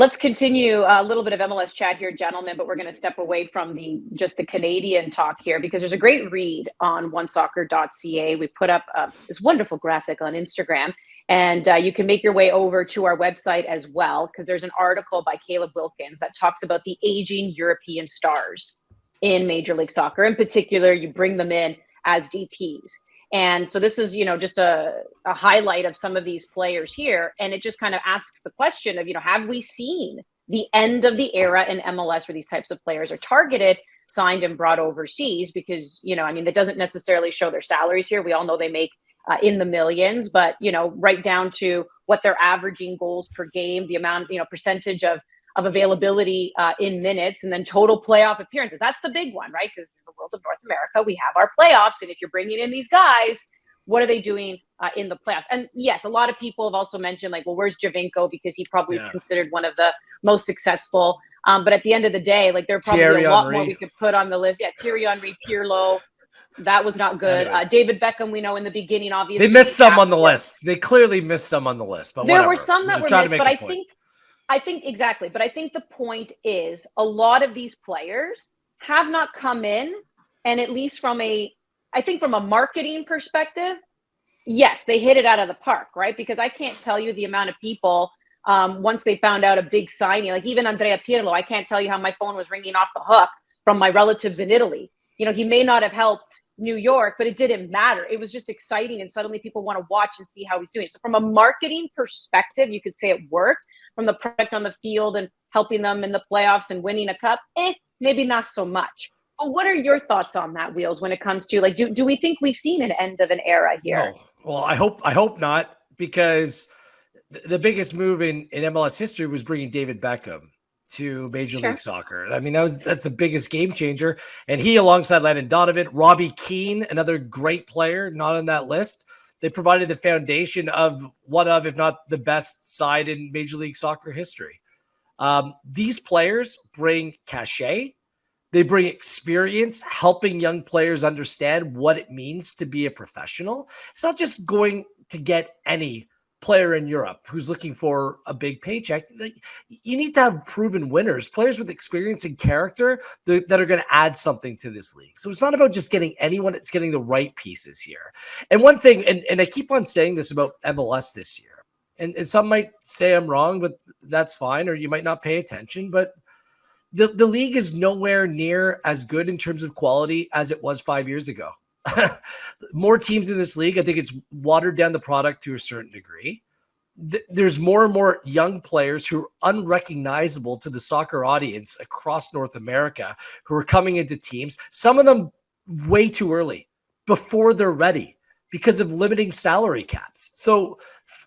Let's continue a little bit of MLS chat here, gentlemen, but we're going to step away from just the Canadian talk here because there's a great read on onesoccer.ca. We put up this wonderful graphic on Instagram, and you can make your way over to our website as well because there's an article by Caleb Wilkins that talks about the aging European stars in Major League Soccer. In particular, you bring them in as DPs. And so this is, just a highlight of some of these players here. And it just kind of asks the question of, have we seen the end of the era in MLS where these types of players are targeted, signed and brought overseas? Because, it doesn't necessarily show their salaries here. We all know they make in the millions, but, right down to what they're averaging goals per game, the amount, percentage of availability in minutes, and then total playoff appearances. That's the big one, right? Because in the world of North America, we have our playoffs. And if you're bringing in these guys, what are they doing in the playoffs? And yes, a lot of people have also mentioned where's Javinko? Because he probably is considered one of the most successful. But at the end of the day, there are probably Thierry a lot Henry. more we could put on the list. Yeah, Thierry Henry, Pirlo. That was not good. David Beckham, we know in the beginning, obviously. They missed some on the list. They clearly missed some on the list. But there were some that were missed, but I think exactly. But I think the point is a lot of these players have not come in, and at least from a marketing perspective, yes, they hit it out of the park, right? Because I can't tell you the amount of people once they found out a big signing, like even Andrea Pirlo, I can't tell you how my phone was ringing off the hook from my relatives in Italy. He may not have helped New York, but it didn't matter. It was just exciting, and suddenly people want to watch and see how he's doing. So from a marketing perspective, you could say it worked. From the product on the field and helping them in the playoffs and winning a cup, maybe not so much. But what are your thoughts on that, Wheels, when it comes to do we think we've seen an end of an era here? No. Well, I hope not, because the biggest move in MLS history was bringing David Beckham to Major League Soccer. I mean, that's the biggest game changer. And he, alongside Landon Donovan, Robbie Keane, another great player, not on that list. They provided the foundation of one of, if not the best side in Major League Soccer history. These players bring cachet. They bring experience, helping young players understand what it means to be a professional. It's not just going to get any player in Europe who's looking for a big paycheck. You need to have proven winners, players with experience and character that are going to add something to this league. So it's not about just getting anyone, it's getting the right pieces here. And one thing, and I keep on saying this about MLS this year, and some might say I'm wrong, but that's fine, or you might not pay attention, but the league is nowhere near as good in terms of quality as it was 5 years ago. More teams in this league. I think it's watered down the product to a certain degree. There's more and more young players who are unrecognizable to the soccer audience across North America who are coming into teams, some of them way too early, before they're ready because of limiting salary caps. So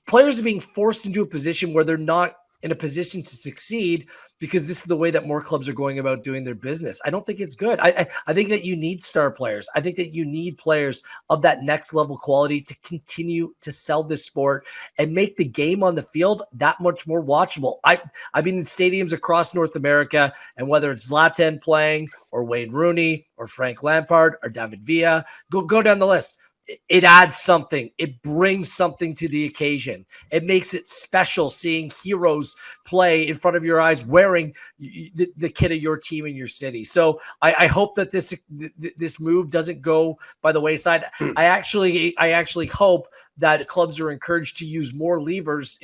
players are being forced into a position where they're not in a position to succeed because this is the way that more clubs are going about doing their business. I don't think it's good. I think that you need star players. I think that you need players of that next level quality to continue to sell this sport and make the game on the field that much more watchable. I've been in stadiums across North America, and whether it's Zlatan playing or Wayne Rooney or Frank Lampard or David Villa, go down the list. It adds something. It brings something to the occasion. It makes it special seeing heroes play in front of your eyes wearing the kit of your team in your city. So I hope that this move doesn't go by the wayside. I actually hope that clubs are encouraged to use more levers,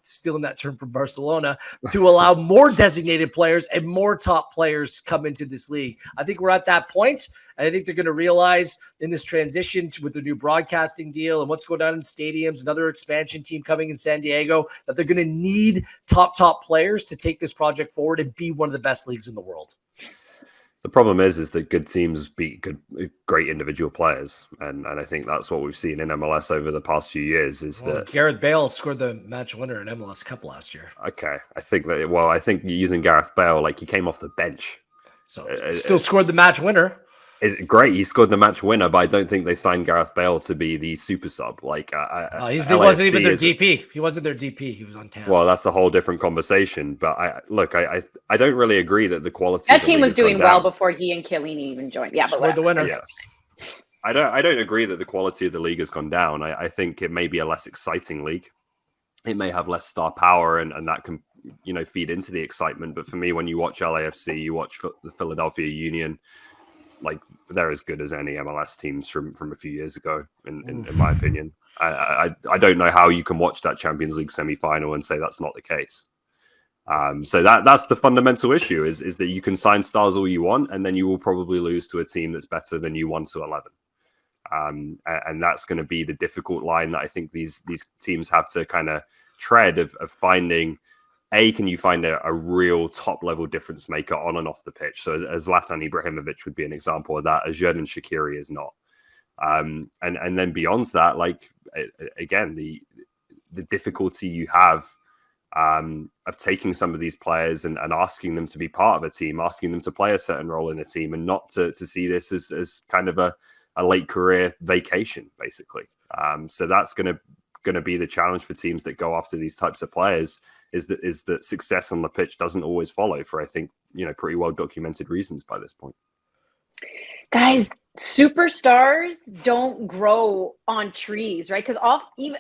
stealing that term from Barcelona, to allow more designated players and more top players come into this league. I think we're at that point, and I think they're going to realize in this transition with the new broadcasting deal and what's going on in stadiums, another expansion team coming in San Diego, that they're going to need top players to take this project forward and be one of the best leagues in the world. The problem is that good teams beat great individual players, and I think that's what we've seen in MLS over the past few years. That Gareth Bale scored the match winner in MLS Cup last year. Okay, I think you're using Gareth Bale like he came off the bench, so still scored the match winner. Is great. He scored the match winner, but I don't think they signed Gareth Bale to be the super sub. He wasn't even their DP. He wasn't their DP. He was on town. Well, that's a whole different conversation. But I don't really agree that the quality that team was doing well before he and Chiellini even joined. Yeah, but scored the winner. Yes. I don't agree that the quality of the league has gone down. I think it may be a less exciting league. It may have less star power, and that can feed into the excitement. But for me, when you watch LAFC, you watch the Philadelphia Union, like they're as good as any MLS teams from a few years ago, in my opinion. I don't know how you can watch that Champions League semi-final and say that's not the case. So that's the fundamental issue is that you can sign stars all you want, and then you will probably lose to a team that's better than you 1-11. And that's going to be the difficult line that I think these teams have to kind of tread of finding, can you find a real top level difference maker on and off the pitch? So as Zlatan Ibrahimovic would be an example of that, as Xherdan Shaqiri is not. And then beyond that, like again, the difficulty you have of taking some of these players and asking them to be part of a team, asking them to play a certain role in a team, and not to see this as kind of a late career vacation, basically. So that's going to be the challenge for teams that go after these types of players, is that success on the pitch doesn't always follow, for I think pretty well documented reasons by this point. Guys, superstars don't grow on trees, right? Because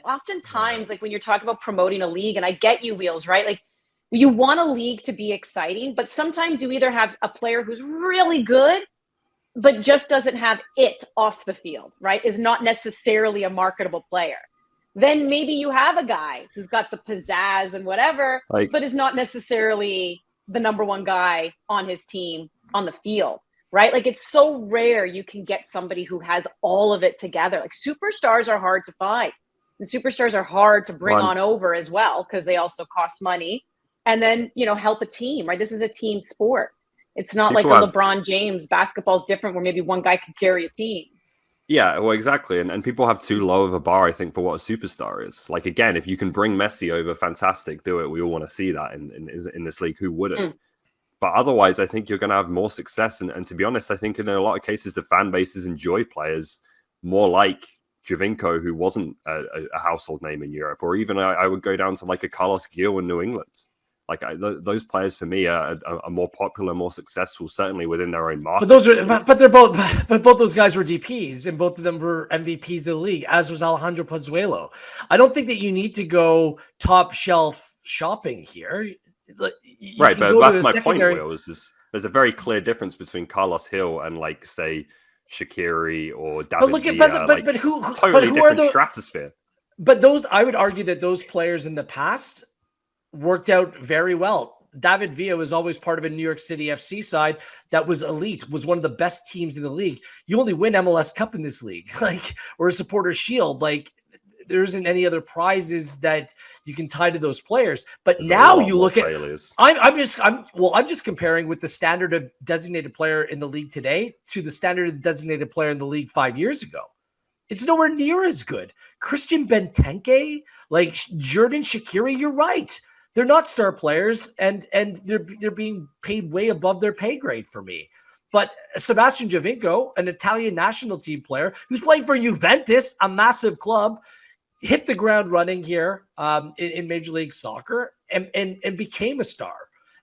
oftentimes, like when you're talking about promoting a league, and I get you, Wheels, right? Like you want a league to be exciting, but sometimes you either have a player who's really good, but just doesn't have it off the field, right? Is not necessarily a marketable player. Then maybe you have a guy who's got the pizzazz and whatever, but is not necessarily the number one guy on his team on the field, right? Like it's so rare you can get somebody who has all of it together. Like superstars are hard to find, and superstars are hard to bring on over as well, because they also cost money. And then, help a team, right? This is a team sport. It's not like a LeBron James. Basketball is different, where maybe one guy can carry a team. Yeah, well, exactly. And people have too low of a bar, I think, for what a superstar is. Like, again, if you can bring Messi over, fantastic, do it. We all want to see that in this league. Who wouldn't? But otherwise, I think you're going to have more success. And to be honest, I think in a lot of cases, the fan bases enjoy players more like Giovinco, who wasn't a household name in Europe, or even I would go down to like a Carlos Gil in New England. Like those players for me are more popular, more successful, certainly within their own market. But both those guys were DPs, and both of them were MVPs of the league, as was Alejandro Pozuelo. I don't think that you need to go top shelf shopping here. Right, but that's my point, Will, is there's a very clear difference between Carlos Hill and, like, say, Shaqiri or David Villa. But who different stratosphere. But those, I would argue that those players in the past worked out very well. David Villa was always part of a New York City FC side that was elite, was one of the best teams in the league. You only win MLS Cup in this league, or a Supporters Shield. Like, there isn't any other prizes that you can tie to those players. But there's now you look at, I'm just comparing with the standard of designated player in the league today to the standard of designated player in the league 5 years ago. It's nowhere near as good. Christian Benteke, like Xherdan Shaqiri, you're right. They're not star players, and they're being paid way above their pay grade for me. But Sebastian Giovinco, an Italian national team player who's playing for Juventus, a massive club, hit the ground running here in Major League Soccer and became a star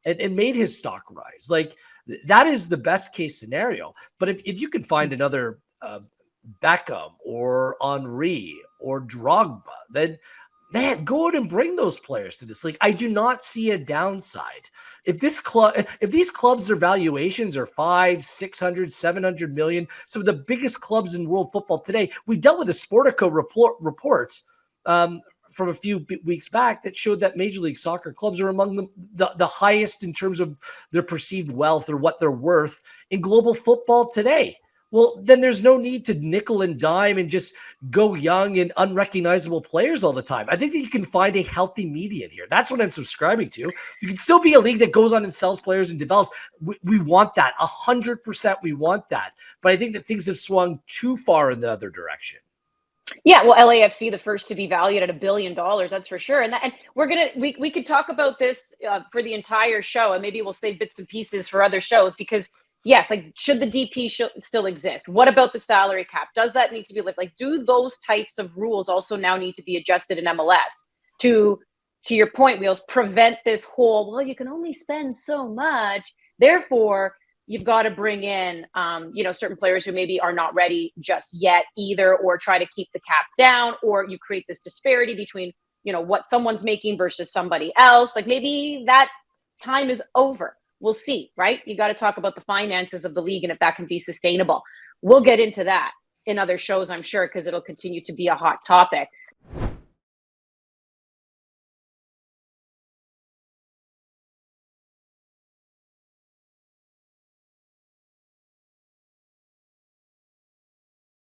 and made his stock rise. Like, that is the best case scenario. But if you can find another Beckham or Henry or Drogba, then man, go out and bring those players to this league. I do not see a downside. If these clubs, their valuations are 500, 600, 700 million, some of the biggest clubs in world football today. We dealt with a Sportico report from a few weeks back that showed that Major League Soccer clubs are among the highest in terms of their perceived wealth or what they're worth in global football today. Well, then there's no need to nickel and dime and just go young and unrecognizable players all the time. I think that you can find a healthy median here. That's what I'm subscribing to. You can still be a league that goes on and sells players and develops. We want that. 100% we want that. But I think that things have swung too far in the other direction. Yeah, well, LAFC, the first to be valued at $1 billion, that's for sure. And we could talk about this for the entire show, and maybe we'll save bits and pieces for other shows, because yes, like, should the DP still exist? What about the salary cap? Does that need to be like, do those types of rules also now need to be adjusted in MLS to your point, Wheels, prevent this whole, well, you can only spend so much, therefore you've got to bring in, certain players who maybe are not ready just yet either, or try to keep the cap down, or you create this disparity between what someone's making versus somebody else. Like maybe that time is over. We'll see, right? You got to talk about the finances of the league and if that can be sustainable. We'll get into that in other shows, I'm sure, because it'll continue to be a hot topic.